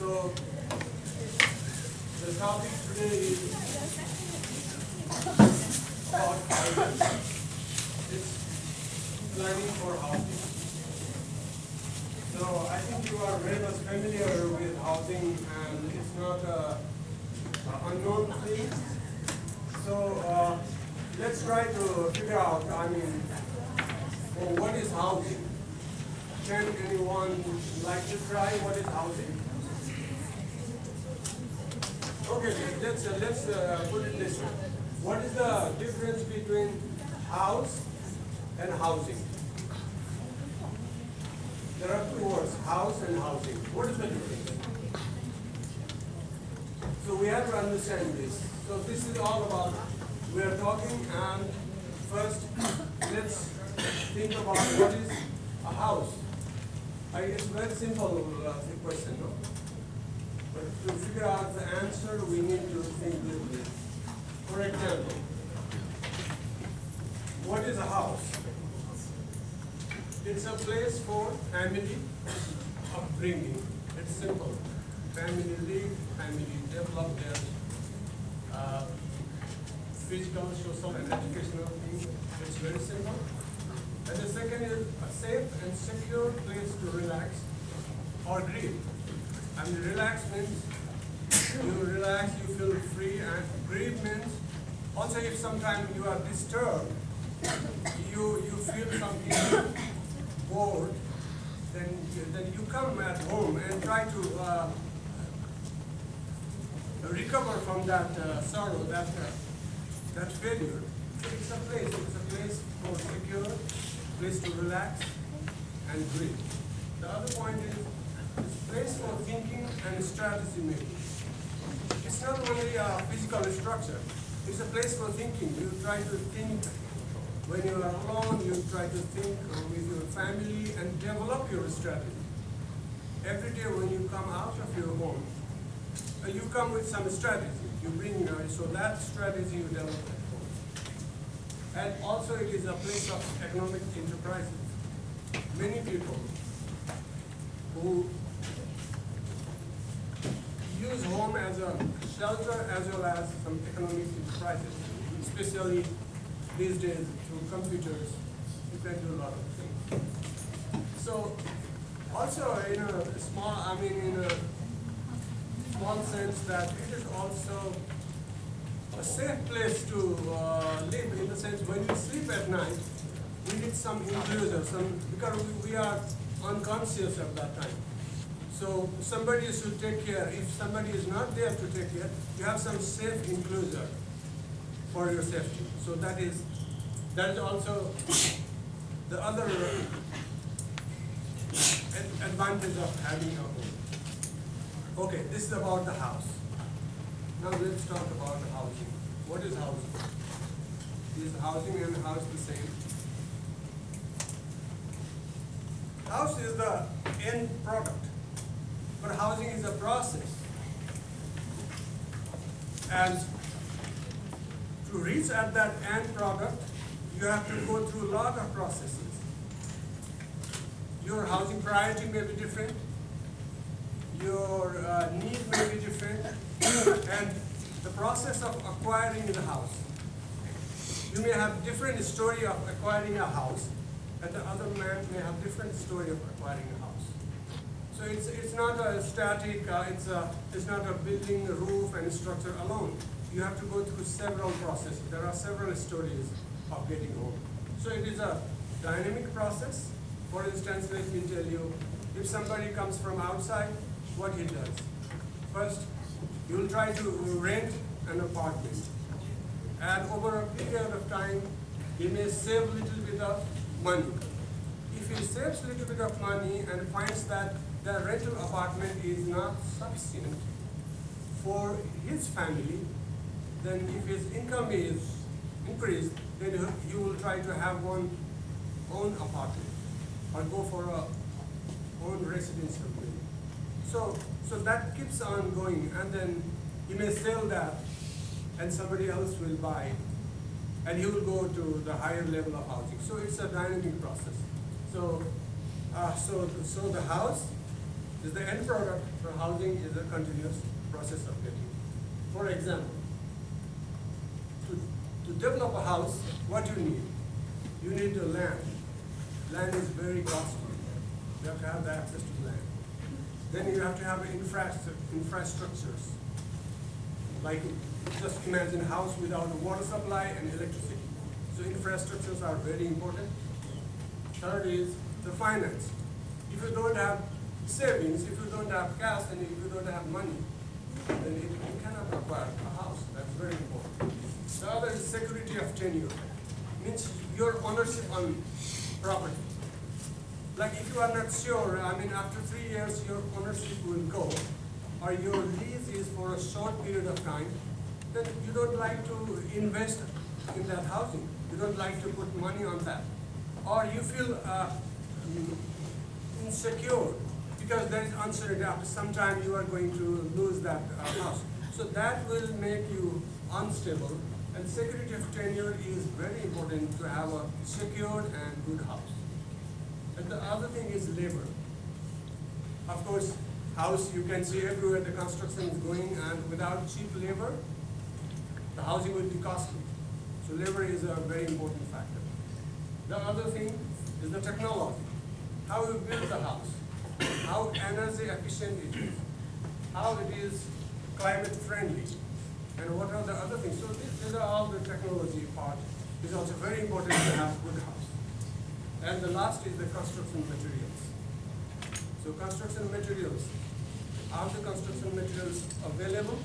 So the topic today is about housing. It's planning for housing. So I think you are very much familiar with housing, and it's not an unknown thing. So let's try to figure out, what is housing? Can anyone like to try what is housing? Okay, let's put it this way. What is the difference between house and housing? There are two words, house and housing. What is the difference? So we have to understand this. So this is all about, we are talking, and first let's think about what is a house. It's a very simple question, no? But to figure out the answer, we need to think a little bit. For example, what is a house? It's a place for family upbringing. It's simple. Family live, family develop their physical, social, and educational things. It's very simple. And the second is a safe and secure place to relax or grieve. Relax means you relax, you feel free, and grieve means also if sometimes you are disturbed, you feel something bored, then you come at home and try to recover from that sorrow, that failure. So it's a place for secure, place to relax and grieve. The other point is it's a place for thinking and strategy making. It's not only a physical structure, it's a place for thinking. You try to think when you are alone, you try to think with your family and develop your strategy. Every day when you come out of your home, you come with some strategy. You bring so that strategy you develop at home. And also it is a place of economic enterprises. Many people who use home as a shelter as well as some economic enterprises, especially these days through computers, you can do a lot of things. So also in a small sense that it is also a safe place to live, in the sense when you sleep at night, we need some enclosure, because we are unconscious at that time. So somebody should take care. If somebody is not there to take care, you have some safe enclosure for your safety. So that is also the other advantage of having a home. Okay, this is about the house. Now let's talk about the housing. What is housing? Is housing and house the same? House is the end product, but housing is a process. And to reach at that end product, you have to go through a lot of processes. Your housing priority may be different, your need may be different, and the process of acquiring the house. You may have different story of acquiring a house, and the other man may have different story of acquiring a house. So it's not a static, it's not a building, a roof, and structure alone. You have to go through several processes. There are several stories of getting home. So it is a dynamic process. For instance, let me tell you, if somebody comes from outside, what he does. First, you will try to rent an apartment. And over a period of time, he may save a little bit of money. If he saves a little bit of money and finds that the rental apartment is not sufficient for his family, then if his income is increased, then you will try to have one own apartment or go for a own residential building. So that keeps on going, and then you may sell that and somebody else will buy, and he will go to the higher level of housing. So it's a dynamic process. So the house is the end product for housing is a continuous process of getting. For example, to develop a house, what do you need? You need a land. Land is very costly. You have to have the access to land. Then you have to have infrastructures. Like, just imagine a house without a water supply and electricity. So infrastructures are very important. Third is the finance. If you don't have savings, if you don't have cash, and if you don't have money, then you cannot acquire a house. That's very important. The other is security of tenure. Means your ownership on property. Like if you are not sure, I mean after 3 years your ownership will go, or your lease is for a short period of time, then you don't like to invest in that housing. You don't like to put money on that. Or you feel insecure because there is uncertainty. After some time you are going to lose that house. So that will make you unstable. And security of tenure is very important to have a secured and good house. And the other thing is labor. Of course, house you can see everywhere the construction is going, and without cheap labor, the housing will be costly. So labor is a very important factor. The other thing is the technology. How you build the house, how energy efficient it is, how it is climate friendly, and what are the other things. So these are all the technology part. It's also very important to have a good house. And the last is the construction materials. So construction materials, are the construction materials available?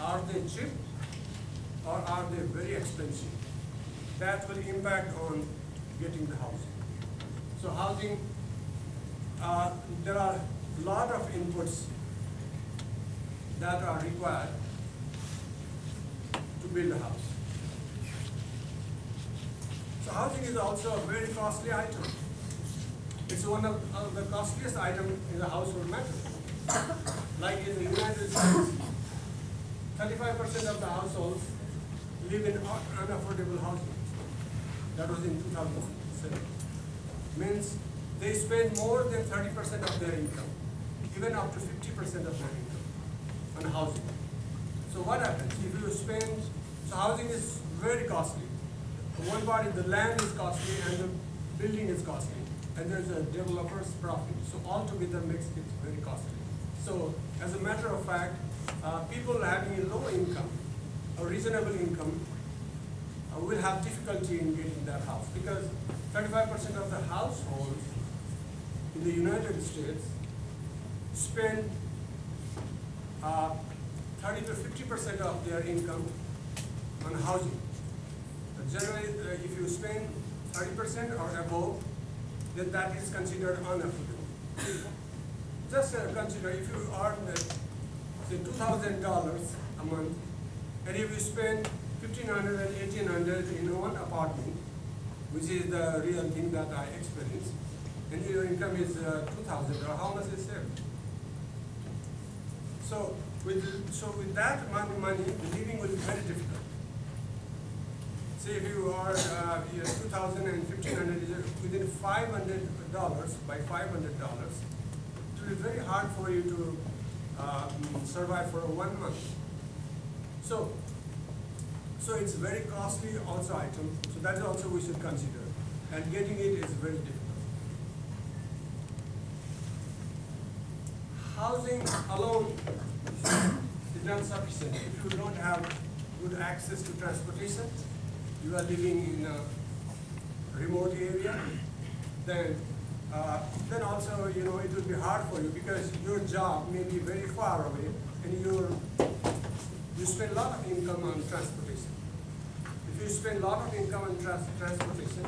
Are they cheap? Or are they very expensive? That will impact on getting the housing. So housing, there are a lot of inputs that are required to build a house. So housing is also a very costly item. It's one of the costliest items in the household matter. Like in the United States, 35% of the households live in unaffordable housing. That was in 2007. Means they spend more than 30% of their income, even up to 50% of their income on housing. So what happens if you spend, so housing is very costly. One part is the land is costly and the building is costly, and there's a developer's profit. So altogether makes it very costly. So as a matter of fact, people having a low income, a reasonable income, will have difficulty in getting that house, because 35% of the households in the United States spend 30 to 50% of their income on housing. Generally, if you spend 30% or above, then that is considered unaffordable. Just consider if you earn, say, $2,000 a month, and if you spend $1,500 and $1,800 in one apartment, which is the real thing that I experienced, and your income is $2,000, how much is saved? So with that amount of money, the living will be very difficult. Say if you are $2,000 and $1,500 within $500 by $500, it will be very hard for you to survive for 1 month. So it's very costly also item. So that is also we should consider, and getting it is very difficult. Housing alone is not sufficient. If you don't have good access to transportation, you are living in a remote area, then also it will be hard for you, because your job may be very far away, and you spend a lot of income on transportation. If you spend a lot of income on transportation,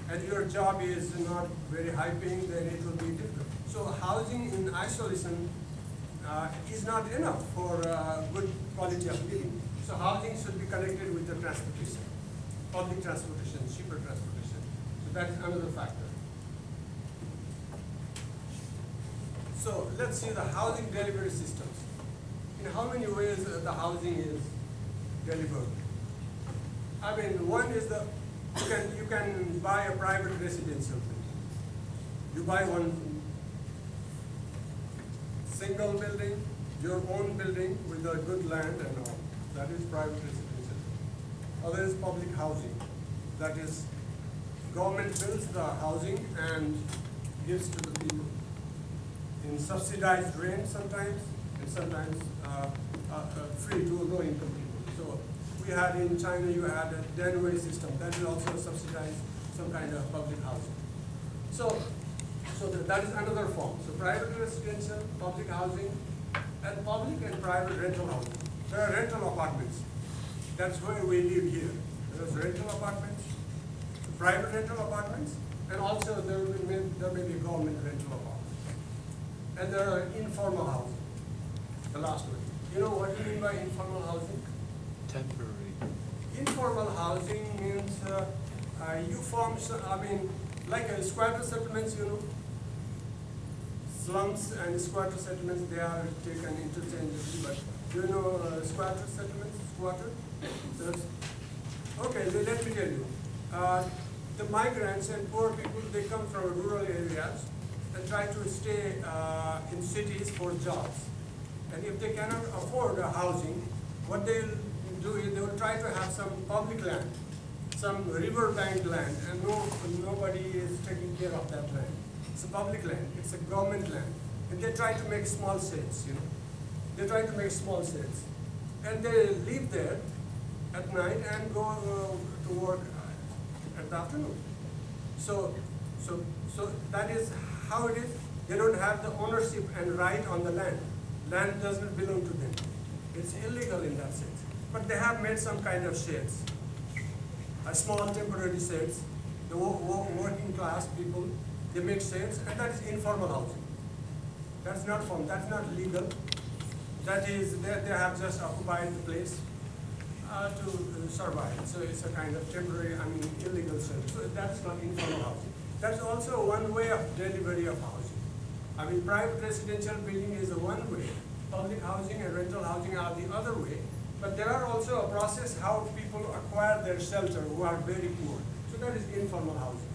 and your job is not very high paying, then it will be difficult. So housing in isolation is not enough for good quality of living. So housing should be connected with the transportation. Public transportation, cheaper transportation. So that is another factor. So let's see the housing delivery systems. In how many ways the housing is delivered? I mean, one is you can buy a private residential building. You buy one single building, your own building with a good land and all. That is private residential. Other is public housing. That is, government builds the housing and gives to the people in subsidized rent sometimes, and sometimes free to low-income people. So we had in China, you had a Danwei system. That is also subsidized some kind of public housing. So that is another form. So private residential, public housing, and public and private rental housing. There are rental apartments. That's where we live here. There's rental apartments, private rental apartments, and also there may be government rental apartments. And there are informal housing, the last one. You know what do you mean by informal housing? Temporary. Informal housing means you form, like a squatter settlements, you know. Slums and squatter settlements, they are taken interchangeably, but do you know squatter settlements, squatter? Okay, let me tell you. The migrants and poor people, they come from rural areas and try to stay in cities for jobs. And if they cannot afford a housing, what they'll do is they will try to have some public land, some riverbank land, and nobody is taking care of that land. It's a public land, it's a government land. And they try to make small sheds, you know. They try to make small sheds. And they live there at night and go to work at the afternoon. So that is how it is. They don't have the ownership and right on the land. Land doesn't belong to them. It's illegal in that sense. But they have made some kind of sheds, a small temporary sheds. The working class people, they make sheds, and that is informal housing. That's not formal, that's not legal. That is, they have just occupied the place to survive. So it's a kind of temporary, illegal shed. So that's not informal housing. That's also one way of delivery of housing. Private residential building is one way. Public housing and rental housing are the other way. But there are also a process how people acquire their shelter who are very poor. So that is informal housing.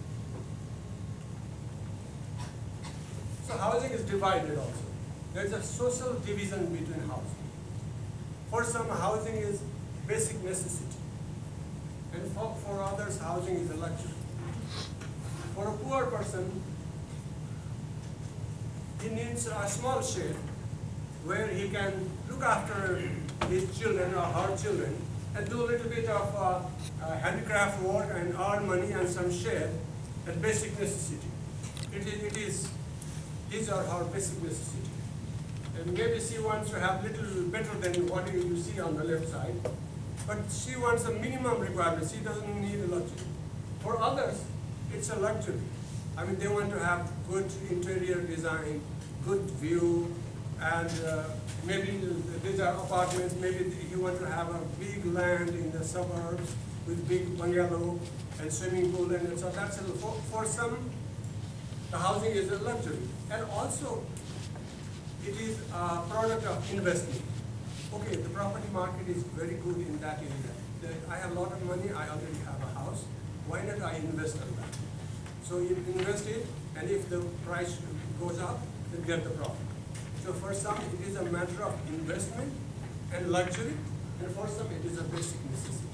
So housing is divided also. There is a social division between housing. For some, housing is basic necessity. And for others, housing is a luxury. For a poor person, he needs a small shed where he can look after his children or her children and do a little bit of handicraft work and earn money and some shed and basic necessity. These are her basic necessity. And maybe she wants to have little better than what you see on the left side, but she wants a minimum requirement. She doesn't need a luxury. For others, it's a luxury. They want to have good interior design, good view, and maybe these are apartments. Maybe you want to have a big land in the suburbs with big bungalow and swimming pool, and so that's for some. The housing is a luxury, and also it is a product of investment. Okay, the property market is very good in that area. I have a lot of money. I already have a house. Why not I invest on that? So you invest it, and if the price goes up, then get the profit. So for some, it is a matter of investment and luxury, and for some, it is a basic necessity.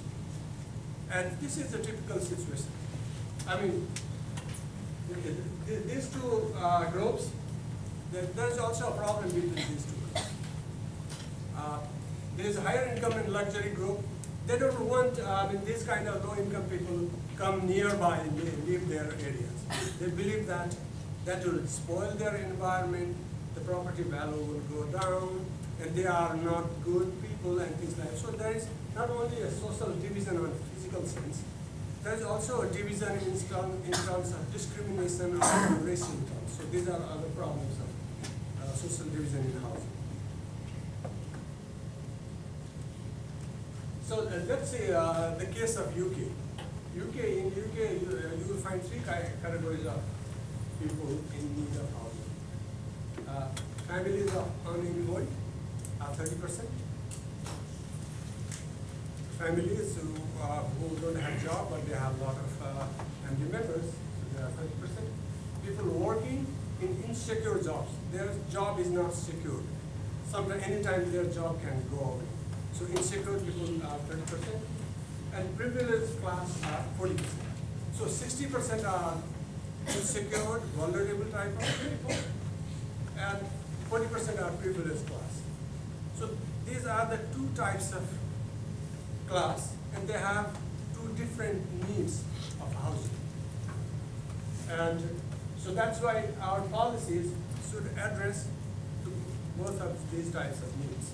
And this is a typical situation. These two groups, there is also a problem between these two groups. There is a higher income and luxury group. They don't want these kind of low income people come nearby and live their areas. They believe that will spoil their environment, the property value will go down, and they are not good people and things like that. So there is not only a social division on physical sense, there is also a division in terms of discrimination or racial terms. So these are other problems of social division in housing. So let's say the case of UK. In UK, you will find three categories of people in need of housing. Families of unemployed are 30%. Families who don't have job but they have a lot of family members, so they are 30%. People working in insecure jobs. Their job is not secure. Sometimes, anytime their job can go away. So insecure people are 30%, and privileged class are 40%. So 60% are insecure, vulnerable type of people, and 40% are privileged class. So these are the two types of class, and they have two different needs of housing. And so that's why our policies should address to both of these types of needs.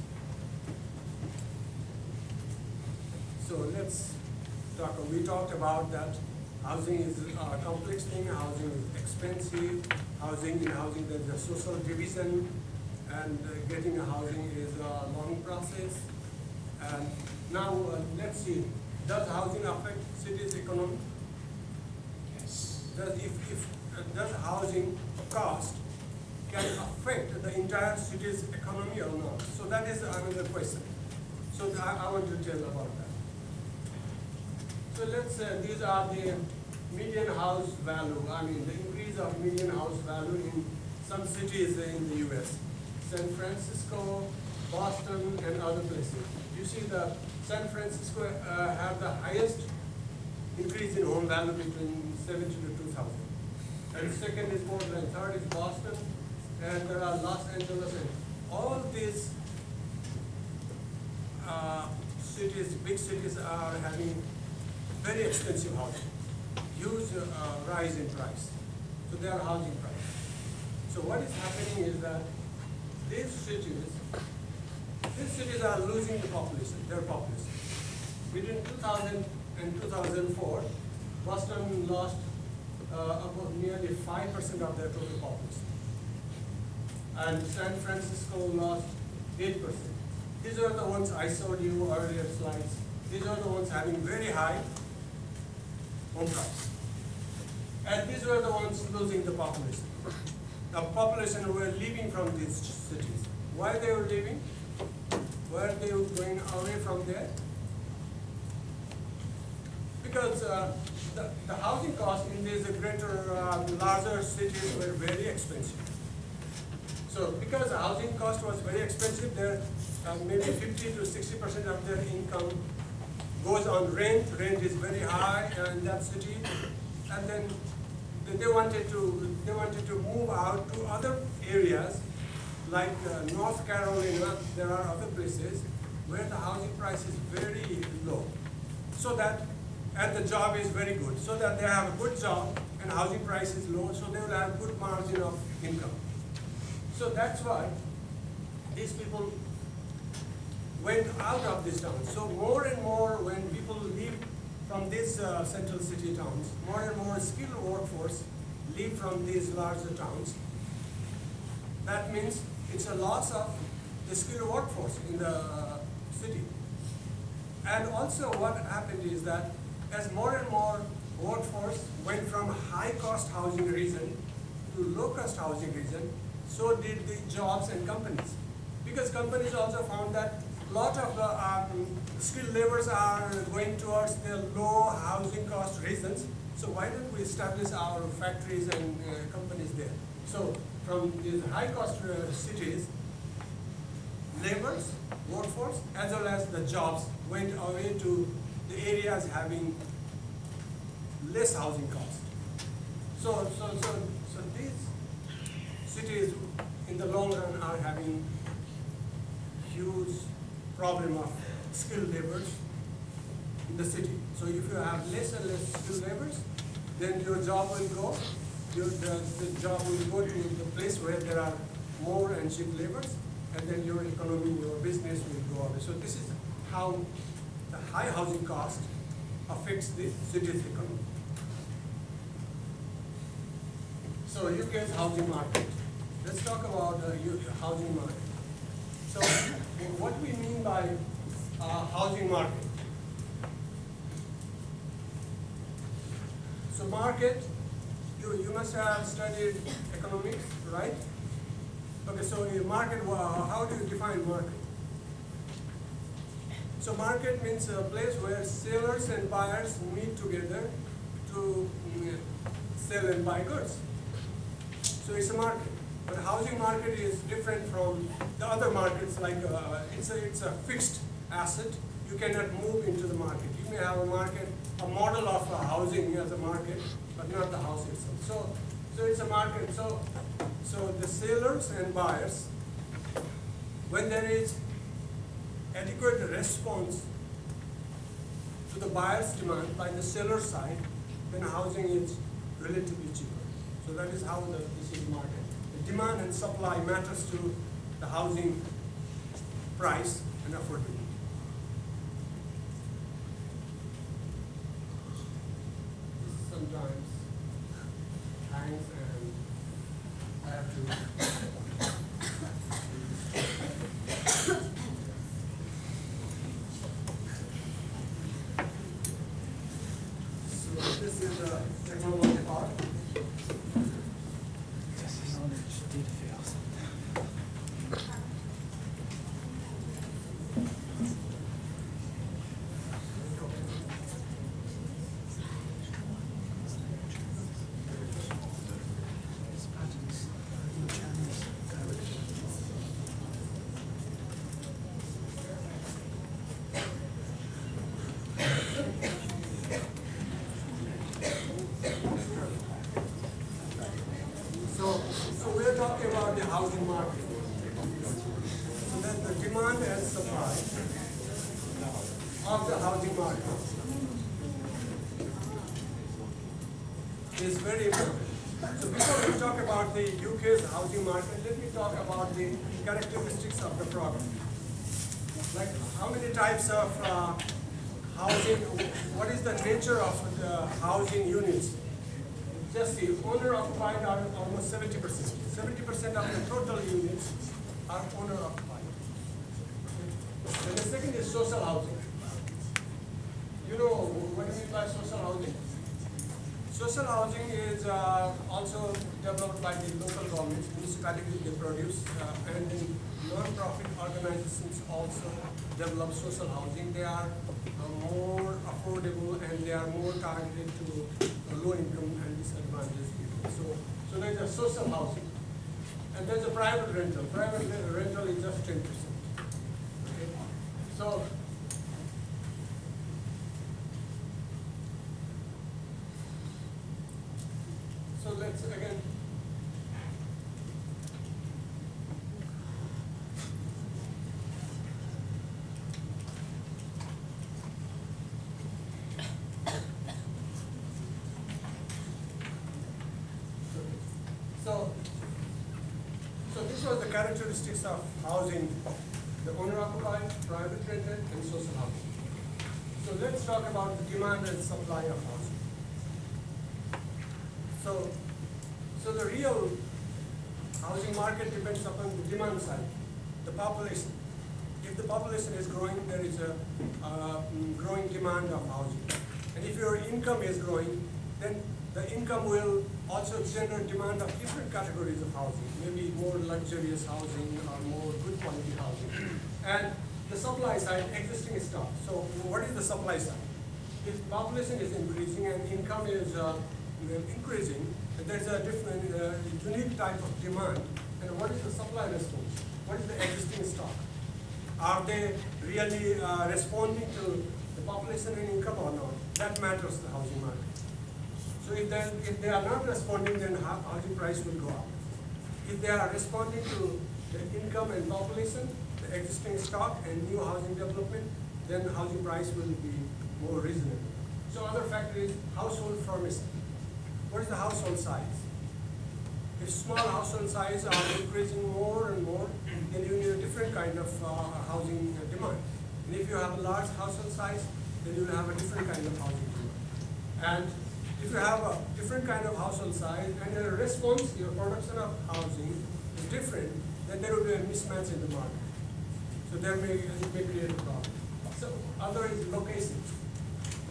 So let's talk. We talked about that housing is a complex thing, housing is expensive, in housing there's a social division, and getting a housing is a long process. And now let's see, does housing affect cities' economy? Yes. Does housing cost can affect the entire city's economy or not? So that is another question. So I want to tell about that. So let's say these are the median house value. I mean the increase of median house value in some cities in the US. San Francisco, Boston, and other places. You see the San Francisco have the highest increase in home value between 70 to 2,000. And second is Portland, third is Boston, and there are Los Angeles, and all these cities, big cities are having very expensive housing, huge rise in price. So they are housing price. So what is happening is that these cities are losing the population, their population. Between 2000 and 2004, Boston lost about nearly 5% of their total population. And San Francisco lost 8%. These are the ones I showed you earlier slides. These are the ones having very high home price. And these were the ones losing the population. The population were leaving from these cities. Why they were leaving? Were they going away from there? Because the housing costs in these larger cities were very expensive. So because the housing cost was very expensive, there maybe 50 to 60% of their income goes on rent. Rent is very high in that city, and then they wanted to move out to other areas like North Carolina. There are other places where the housing price is very low, so that and the job is very good, so that they have a good job and housing price is low, so they will have good margin of income. So that's why these people went out of this town. So more and more when people leave from these central city towns, more and more skilled workforce leave from these larger towns. That means it's a loss of the skilled workforce in the city. And also what happened is that as more and more workforce went from high-cost housing region to low-cost housing region, so did the jobs and companies. Because companies also found that a lot of the skilled laborers are going towards the low housing cost regions. So why don't we establish our factories and companies there? So from these high cost cities, laborers, workforce, as well as the jobs went away to the areas having less housing cost. So these cities in the long run are having huge problem of skilled laborers in the city. So if you have less and less skilled laborers, then your job will go, the job will go to the place where there are more and cheap laborers, and then your economy, your business will go away. So this is how the high housing cost affects the city's economy. So UK's housing market. Let's talk about the housing market. So what we mean by housing market? So market, you must have studied economics, right? Okay, so in market, how do you define market? So market means a place where sellers and buyers meet together to sell and buy goods. So it's a market. But the housing market is different from the other markets, like it's a fixed asset. You cannot move into the market. You may have a model of a housing as a market, but not the house itself. So it's a market. So the sellers and buyers, when there is adequate response to the buyer's demand by the seller side, then housing is relatively cheaper. So that is how this is market. The demand and supply matters to the housing price and affordability. This sometimes hangs and I have to. So this is the technology part. So we're talking about the housing market. So then the demand and supply of the housing market is very important. So before we talk about the UK's housing market, let me talk about the characteristics of the product. Like how many types of housing, what is the nature of the housing units? Just see, owner-occupied are almost 70%. 70% of the total units are owner-occupied. And the second is social housing. You know what do you mean by social housing? Social housing is also developed by the local governments, municipalities they produce, and then non-profit organizations also develop social housing. They are more affordable and they are more targeted to low income and disadvantaged people. So there's a social housing. And there's a private rental. Private rental is just 10%. Okay? So let's again. So this was the characteristics of housing, the owner-occupied, private rented, and social housing. So let's talk about the demand and supply of housing. So the real housing market depends upon the demand side, the population. If the population is growing, there is a growing demand of housing. And if your income is growing, then the income will also generate demand of different categories of housing, maybe more luxurious housing or more good quality housing. And the supply side, existing stock. So what is the supply side? If population is increasing and income is increasing, there's a different, unique type of demand. And what is the supply response? What is the existing stock? Are they really responding to the population and income or not? That matters the housing market. So if they are not responding, then housing price will go up. If they are responding to the income and population, the existing stock and new housing development, then the housing price will be more reasonable. So other factor is household formation. What is the household size? If small household size are increasing more and more, then you need a different kind of housing demand. And if you have a large household size, then you will have a different kind of housing demand. And if you have a different kind of household size and your response, your production of housing is different, then there will be a mismatch in the market. So there it may create a problem. So other is location.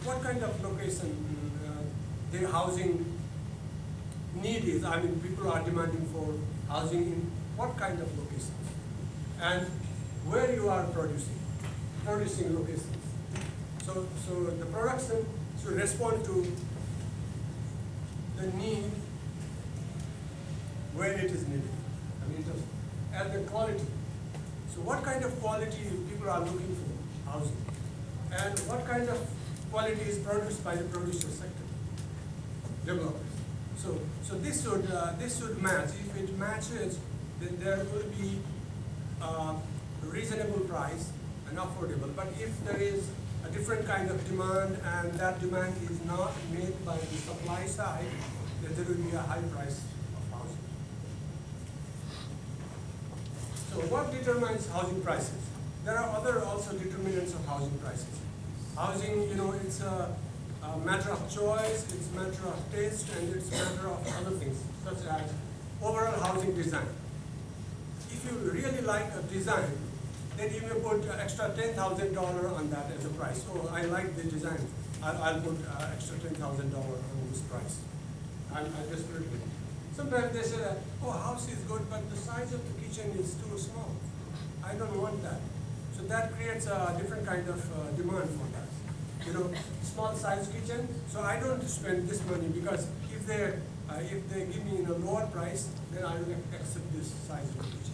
What kind of location the housing need is? I mean, people are demanding for housing in what kind of locations? And where you are producing locations. So the production should respond to the need where it is needed. and the quality. So what kind of quality people are looking for housing, and what kind of quality is produced by the producer sector, developers. So this should match. If it matches, then there will be a reasonable price and affordable. But if there is a different kind of demand and that demand is not met by the supply side, then there will be a high price of housing. So what determines housing prices? There are other also determinants of housing prices. Housing, it's a matter of choice, it's a matter of taste, and it's a matter of other things, such as overall housing design. If you really like a design, then you may put extra $10,000 on that as a price. So I like the design. I'll put extra $10,000 on this price. I'll just put it in. Sometimes they say that, oh, house is good, but the size of the kitchen is too small. I don't want that. So that creates a different kind of demand for that. Small size kitchen. So I don't spend this money because if they give me a lower price, then I will accept this size of the kitchen.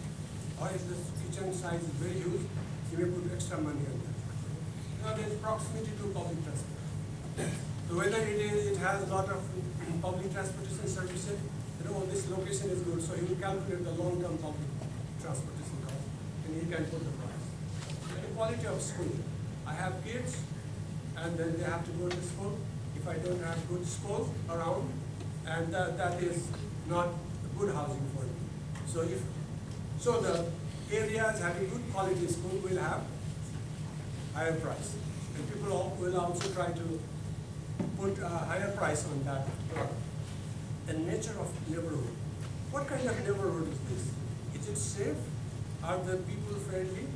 Or if the kitchen size is very huge, you may put extra money on that. Now there is proximity to public transport. So whether it has a lot of public transportation services, this location is good, so he will calculate the long-term public transportation cost, and he can put the price. And the quality of school. I have kids, and then they have to go to school. If I don't have good school around, and that is not good housing for me. So the areas having good quality school will have higher price, and people will also try to put a higher price on that product. The nature of neighborhood. What kind of neighborhood is this? Is it safe? Are the people friendly?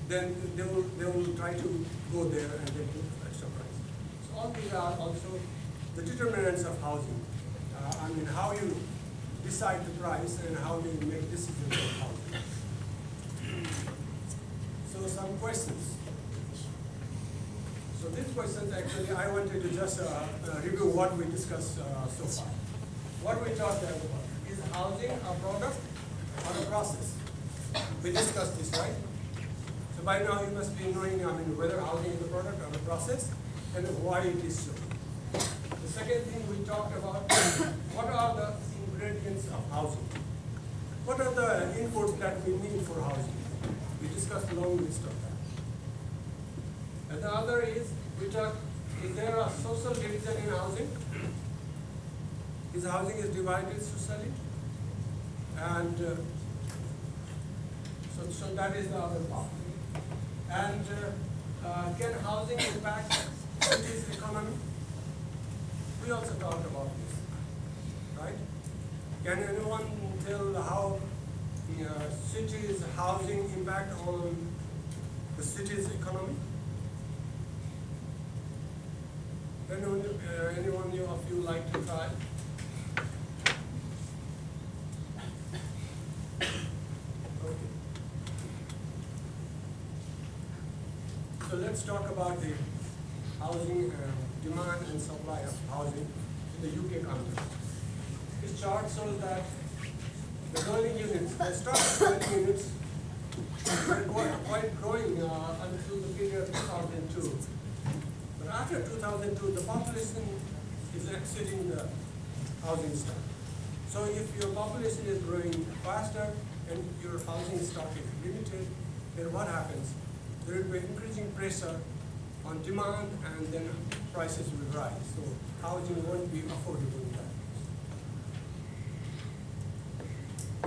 Then they will try to go there and they put extra price. So all these are also the determinants of housing. How you decide the price and how you make decisions of housing. So some questions. So these questions actually I wanted to just review what we discussed so far. What we talked about, is housing a product or a process? We discussed this, right? So by now you must be knowing whether housing is a product or a process and why it is so. The second thing we talked about, what are the ingredients of housing? What are the inputs that we need for housing? We discussed a long list of that. And the other is, we talked, is there a social division in housing? Is housing is divided socially? And so that is the other part. And can housing impact cities' economy? We also talked about this, right? Can anyone tell how cities' housing impact on the city's economy? Anyone of you like to try? Okay. So let's talk about the housing demand and supply of housing in the UK context. This chart shows that the dwelling units, the stock of dwelling units were quite growing until the period of 2002. But after 2002, the population is exceeding the housing stock. So if your population is growing faster and your housing stock is limited, then what happens? There will be increasing pressure on demand and then prices will rise. So housing won't be affordable in that.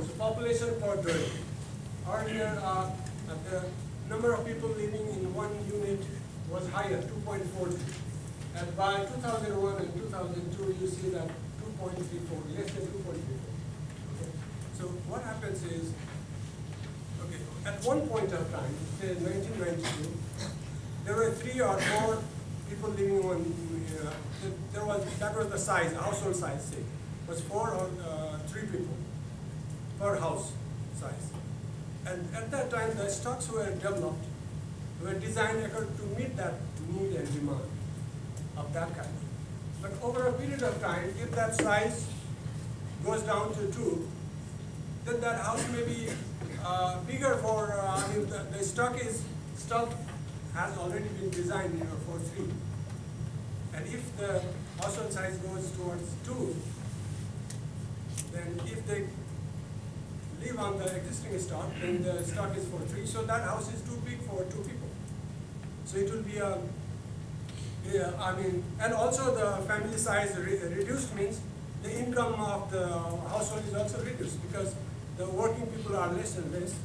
So population per dwelling. Earlier, the number of people living in one unit was higher, 2.43. And by 2001 and 2002, you see that 2.34, less than 2.34. Okay. So what happens is, okay, at one point of time, say 1992, there were 3 or 4 people living in one. That was the size, household size. Say, was 4 or 3 people per house size. And at that time, the stocks were developed, were designed to meet that need and demand of that kind. But over a period of time, if that size goes down to 2, then that house may be bigger for, I mean, the stock has already been designed, for 3. And if the household size goes towards 2, then if they live on the existing stock, then the stock is for 3, so that house is too big for 2 people. So it will be and also the family size reduced means the income of the household is also reduced because the working people are less and less,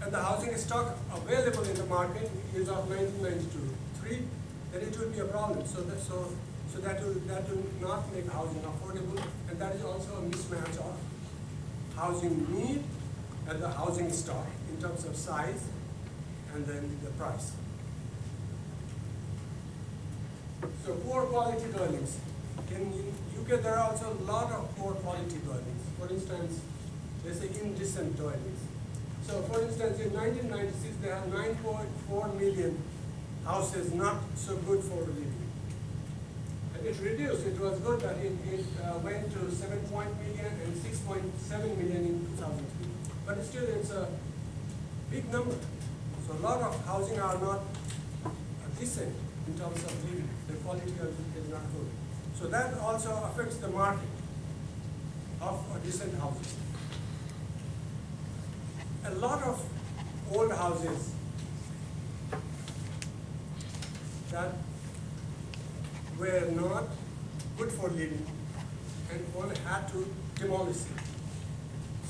and the housing stock available in the market is of 1992-3, then it will be a problem. So that will not make housing affordable, and that is also a mismatch of housing need and the housing stock in terms of size and then the price. So poor quality dwellings. In UK there are also a lot of poor quality dwellings. For instance, they say indecent dwellings. So for instance, in 1996 they had 9.4 million houses not so good for living. And it reduced. It was good that it went to 7 million and 6.7 million in 2003. But still it's a big number. So a lot of housing are not decent in terms of living. The quality of it is not good. So that also affects the market of decent houses. A lot of old houses that were not good for living and one had to demolish it.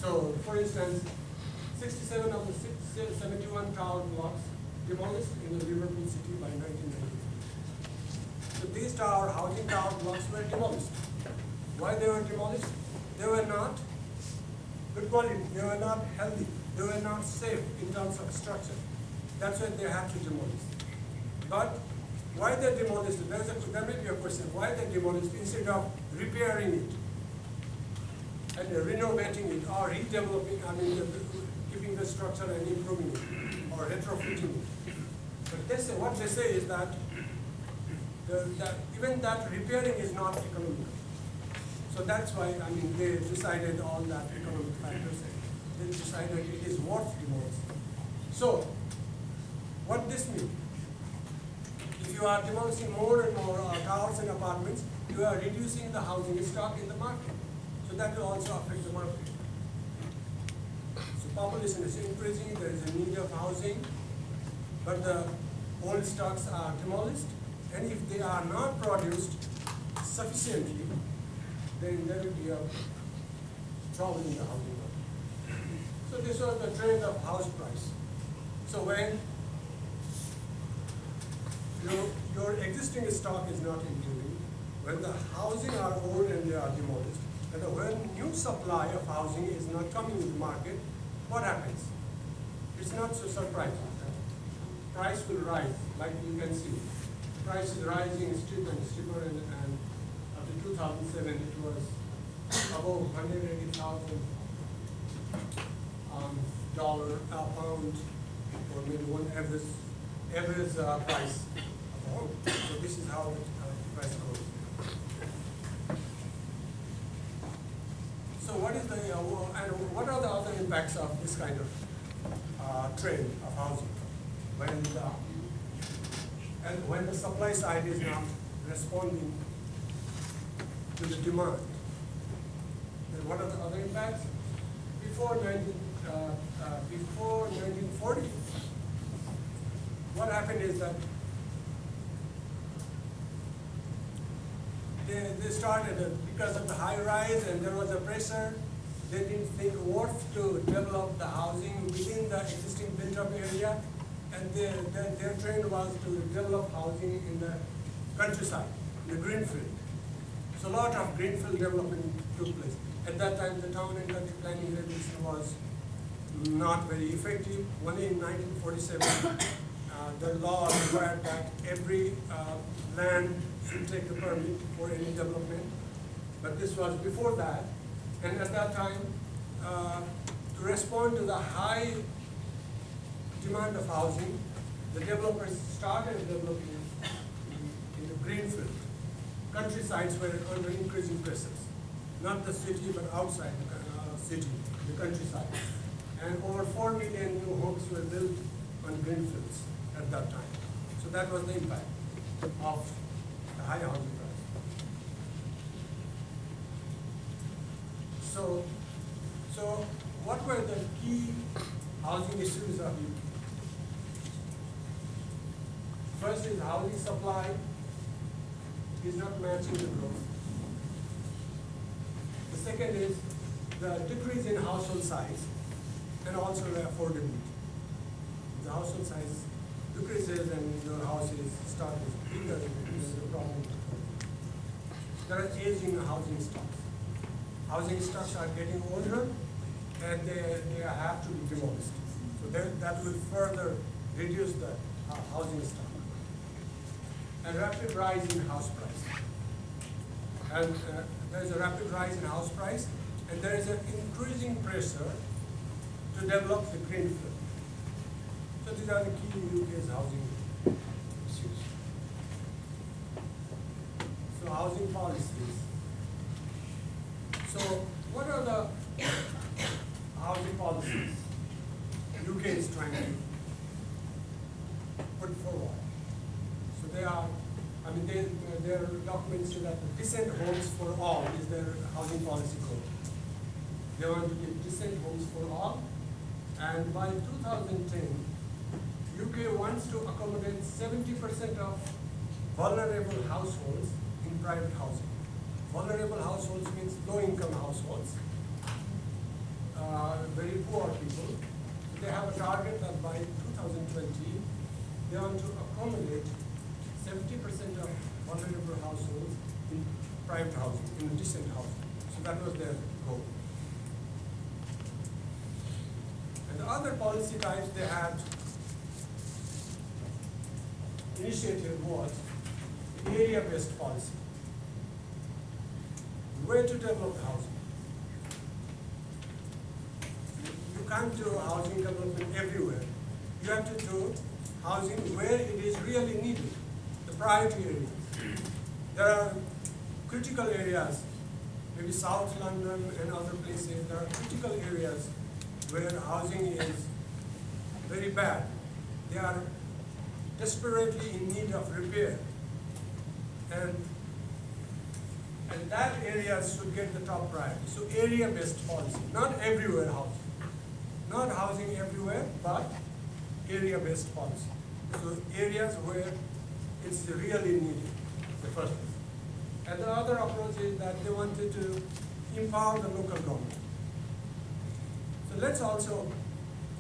So for instance, 67 of the 71 tower blocks demolished in the Liverpool city by 1993. So these housing tower blocks were demolished. Why they were demolished? They were not good quality, they were not healthy, they were not safe in terms of structure. That's why they had to demolish. But why they demolished it? There may be a question, why they demolished instead of repairing it and renovating it or redeveloping, keeping the structure and improving it or retrofitting it. But what they say is that even that repairing is not economical. So that's why they decided all that economic factors. They decided it is worth demolishing. So what this means? If you are demolishing more and more towers and apartments, you are reducing the housing stock in the market. So that will also affect the market. So population is increasing, there is a need of housing, but the old stocks are demolished, and if they are not produced sufficiently, then there will be a problem in the housing market. So this was the trend of house price. So when your existing stock is not improving, when the housing are old and they are demolished, and when new supply of housing is not coming in the market, what happens? It's not so surprising. Price will rise, like you can see. Price is rising steeper and steeper, and after 2007 it was above $180,000 pound, or maybe one average price of a home. So this is how the price goes. So what is the and what are the other impacts of this kind of trend of housing when the supply side is not responding to the demand? Then what are the other impacts? Before 1940, what happened is that they started, because of the high rise and there was a pressure, they didn't think worth to develop the housing within the existing built-up area, and their trend was to develop housing in the countryside, in the greenfield. So a lot of greenfield development took place. At that time, the town and country planning regulation was not very effective. Only in 1947, the law required that every land should take a permit for any development. But this was before that. And at that time, to respond to the high demand of housing, the developers started developing in the greenfield. Countrysides were under increasing pressures. Not the city, but outside the city. the countryside. And over 4 million new homes were built on greenfields at that time. So that was the impact of the high housing price. So what were the key housing issues of UK? First is housing supply is not matching the growth. The second is the decrease in household size and also the affordability. The household size decreases and your house is starting bigger, this is a problem. There are aging housing stocks. Housing stocks are getting older and they have to be demolished. So that will further reduce the housing stock. And rapid rise in house price. And there is a rapid rise in house price, and there is an increasing pressure to develop the greenfield. So these are the key UK's housing issues. So housing policies. So what are the housing policies UK is trying to put forward? So they are, I mean, their documents say that decent homes for all is their housing policy goal. They want to give decent homes for all, and by 2010, UK wants to accommodate 70% of vulnerable households in private housing. Vulnerable households means low-income households, very poor people. They have a target that by 2020, they want to accommodate 70% of vulnerable households in private housing, in decent housing. So that was their goal. And the other policy types they had initiative was area-based policy. Where to develop housing. You can't do housing development everywhere. You have to do housing where it is really needed, the priority areas. There are critical areas, maybe South London and other places, there are critical areas where housing is very bad. They are desperately in need of repair. And that area should get the top priority. So area-based policy, not everywhere housing. Not housing everywhere, but area-based policy. So areas where it's really needed, the first thing. And the other approach is that they wanted to empower the local government. So let's also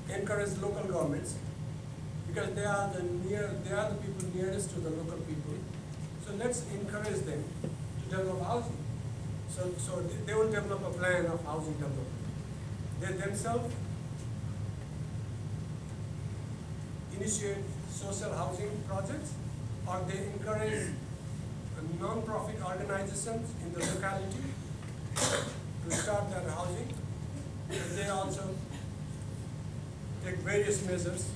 encourage local governments because they are the people nearest to the local people. So let's encourage them to develop housing. So they will develop a plan of housing development. They themselves initiate social housing projects, or they encourage non-profit organizations in the locality to start their housing. And they also take various measures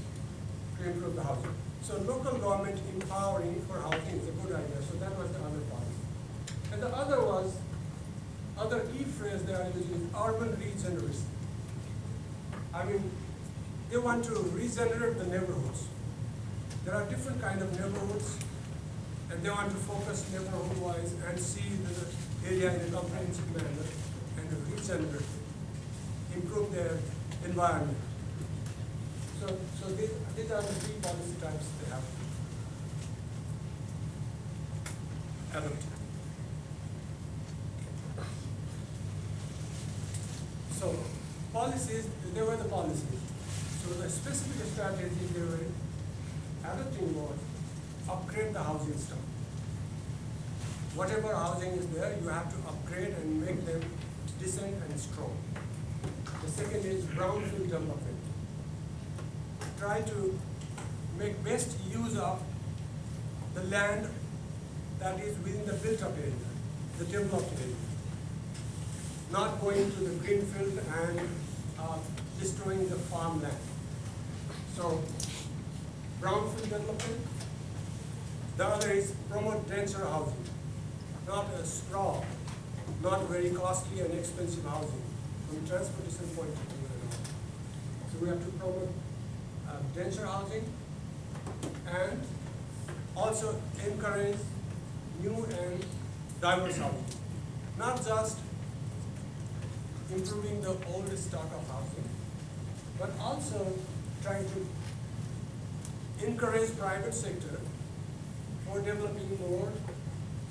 to improve the housing. So local government empowering for housing is a good idea. So that was the other policy. And the other key phrase they are using is urban regeneration. I mean, they want to regenerate the neighborhoods. There are different kind of neighborhoods, and they want to focus neighborhood-wise and see the area in a comprehensive manner and regenerate it, improve their environment. So these are the three policy types they have adopted. So policies, they were the policies. So the specific strategy they were adopting was upgrade the housing stock. Whatever housing is there, you have to upgrade and make them decent and strong. The second is brownfield development. Try to make best use of the land that is within the built-up area, the developed area. Not going to the greenfield and destroying the farmland. So, brownfield development. The other is promote denser housing, not a sprawl, not very costly and expensive housing, from transportation point of view and all. So we have to promote denser housing and also encourage new and diverse housing. Not just improving the old stock of housing, but also trying to encourage private sector for developing more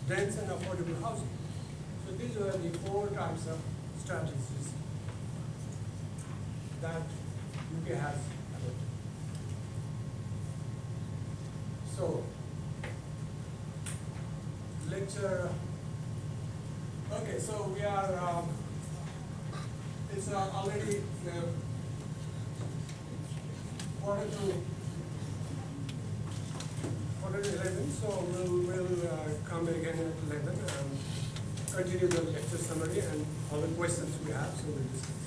dense and affordable housing. So these are the 4 types of strategies that UK has adopted. So, lecture. Okay, so we are. It's already quarter to 11. So we'll come again at 11 and continue the lecture summary and all the questions we have. So we'll discuss.